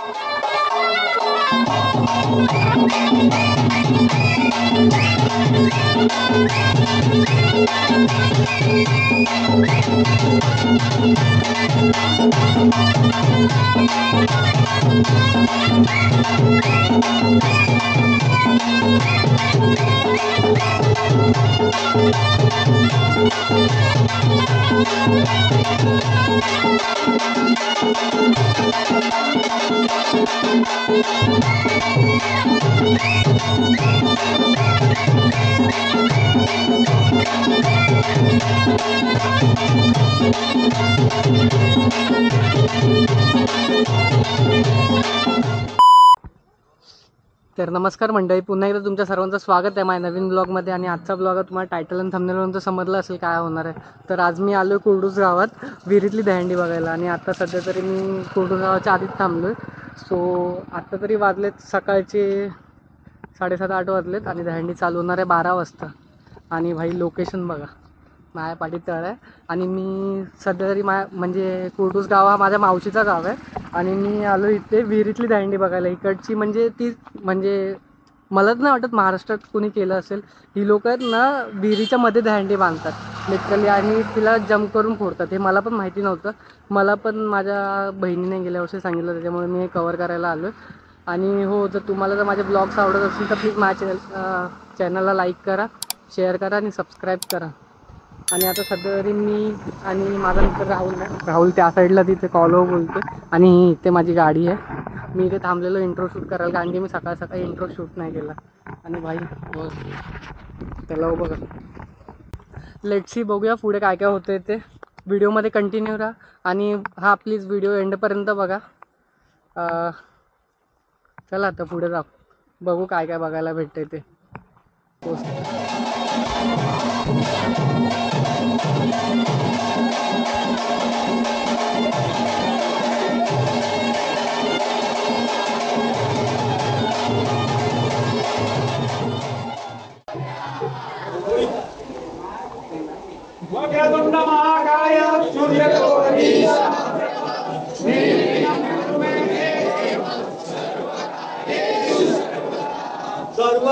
तर नमस्कार मंडळी, पुन्हा एकदा तुमच्या सर्वांचं स्वागत आहे माझ्या नवीन ब्लॉगमध्ये. आणि आजचा ब्लॉग तुम्हाला टायटल आणि थंबनेलवरून तर समजलं असेल काय होणार आहे. तर आज मी आलो आहे कुर्डूस गावात विहिरीतली दहीहंडी बघायला. आणि आता सध्या तरी मी कुर्डूस गावाच्या आधीच थांबलो आहे. सो आत्ता तरी वाजलेत सकाळचे 7:30-8 वाजलेत आणि दहीहंडी चालू होणार आहे 12 वाजता. आणि भाई लोकेशन बघा, माझ्या पाठीत तळ आहे. आणि मी सध्या तरी म्हणजे कुर्डूस गाव हा माझ्या मावशीचा गाव आहे. आणि मी आलो इथे विहिरीतली दहीहंडी बघायला. इकडची म्हणजे मलाच नाही वाटत महाराष्ट्रात कोणी केलं असेल. ही लोक आहेत ना, विहिरीच्या मध्ये दहीहंडी बांधतात लिटरली आणि तिला जंप करून फोडतात. हे मला पण माहिती नव्हतं. मला पण माझ्या बहिणीने गेल्या वर्षी सांगितलं, त्याच्यामुळे मी हे कवर करायला आलो. आणि हो, जर माझे ब्लॉग्स आवडत असतील तर प्लीज माझ्या चॅनलला लाईक करा, शेअर करा आणि सबस्क्राईब करा. आणि आता सध्या तरी मी आणि माझा मित्र राहुल त्या साईडला तिथे कॉलवर बोलतो. आणि इथे माझी गाडी आहे. मी इथे थांबलेलो इंट्रो शूट करायला, कारण की मी सकाळी इंट्रो शूट नाही केला. आणि भाई त्याला बघा, लेट्स सी, बघूया पुढे काय काय होतं ते. व्हिडिओमध्ये कंटिन्यू राहा आणि हा प्लीज व्हिडिओ एंडपर्यंत बघा. चला आता पुढे बघू काय काय बघायला भेटते ते. वक्रतुंड महाकाय सूर्यकोटि सर्व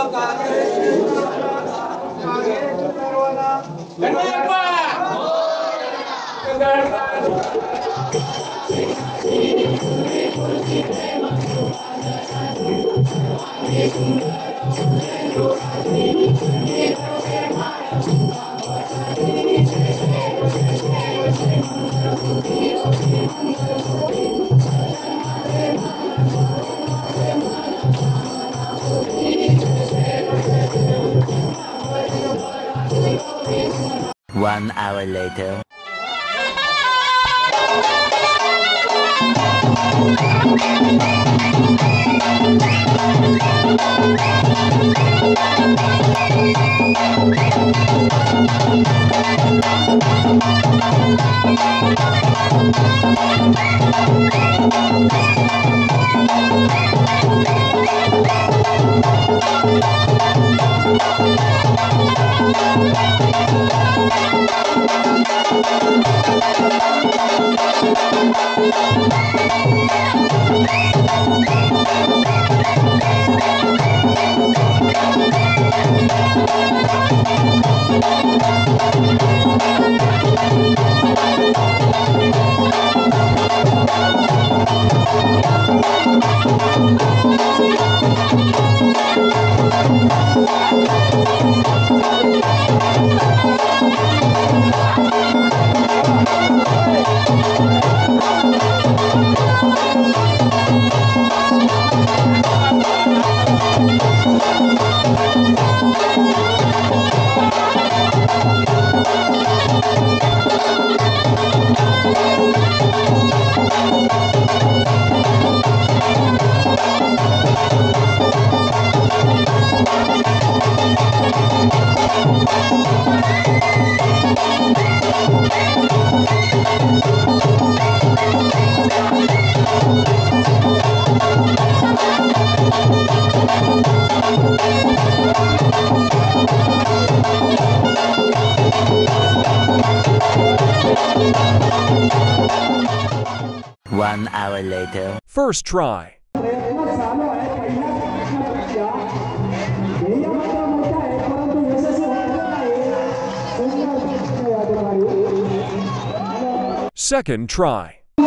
One hour later. One hour later. First try. चालू आहे पहिल्या प्रश्नापेक्षा ध्येय मात्र मोठं आहे परंतु यशस्वी होणार नाही या ठिकाणी Second try. 6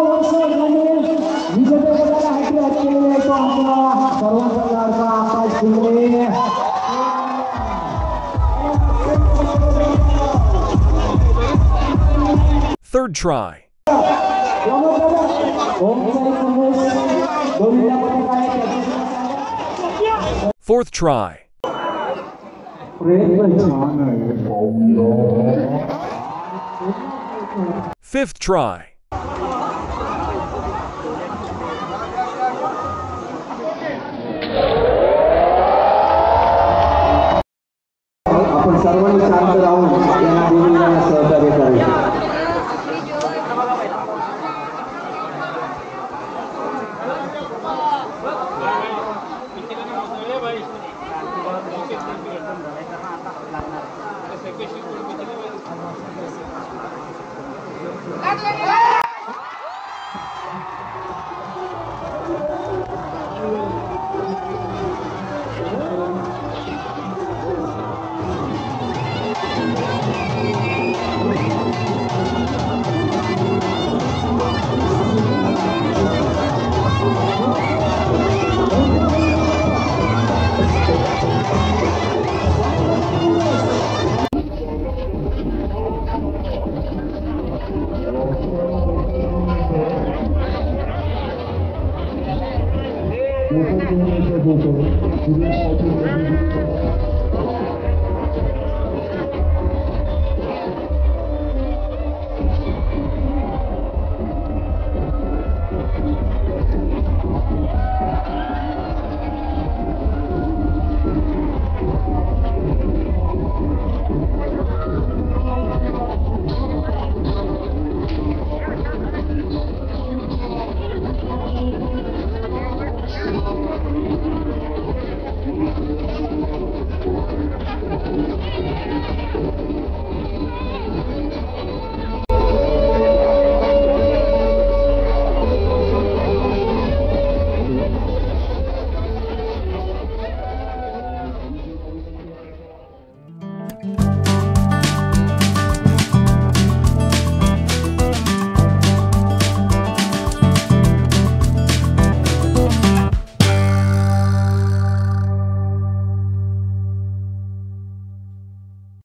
वर्ष विजेतेपदाला हॅट्रिक केलेला आहे तो आपला सर्वांचा लाडका आकाश Shinde Third try. Fourth try. Fifth try. आपण सर्वांनी शांत राहून यांना देवीला सहकार्य करायचे Thank you.